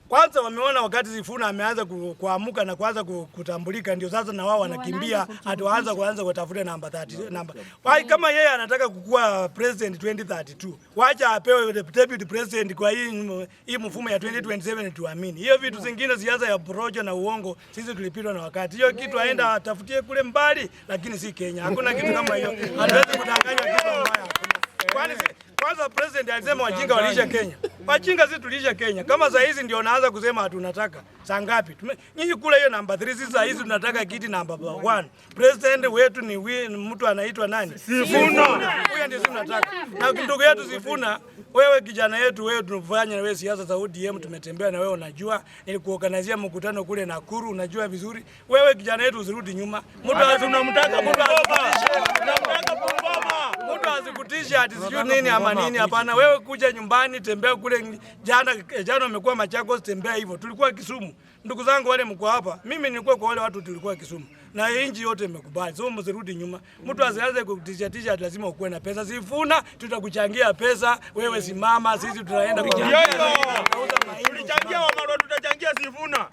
Kwanza wameona wakati Sifuna ameanza kuamuka na kuanza kutambulika, ndio sasa na wao wanakimbia kuanza kutafuta namba 30 namba. Why kama yeye anataka kukua president 2032, wacha apewe deputy president kwa hii mfumo ya 2027 tuamini. Hiyo vitu zingine siasa ya porojo na uongo, sisi tulipitwa na wakati. Hiyo kitu aenda atafutie kule mbali, lakini si Kenya. Hakuna kitu kama hiyo. Hatuwezi kudanganywa kitu mbaya. Kwani kwanza president alisema wajinga walisha Kenya. Wajinga sisi tulisha Kenya. Kama saa hizi ndio naanza kusema tunataka. Saa ngapi? Nyinyi kule hiyo namba 3, sisi saa hizi tunataka kiti namba 1. President wetu ni mtu anaitwa nani? Sifuna. Huyo ndio sisi tunataka. Na ndugu yetu Sifuna, wewe kijana yetu, wewe tunafanya na wewe siasa za ODM, tumetembea na wewe unajua, nilikuorganizia mkutano kule Nakuru, unajua vizuri. Wewe kijana yetu usirudi nyuma. Mtu tunamtaka mtu asikutisha ati sijui nini ama nini, hapana. Wewe kuja nyumbani, tembea kule. Jana umekuwa Machakos, tembea hivyo. Tulikuwa Kisumu. Ndugu zangu wale mko hapa. Mimi nilikuwa kwa wale watu tulikuwa Kisumu. Na inji yote imekubali. So msirudi nyuma. Mtu asianze kutisha lazima ukuwe na pesa. Sifuna tutakuchangia pesa. Wewe simama, sisi tutaenda kwa. Tulichangia Wamalwa, tutachangia Sifuna.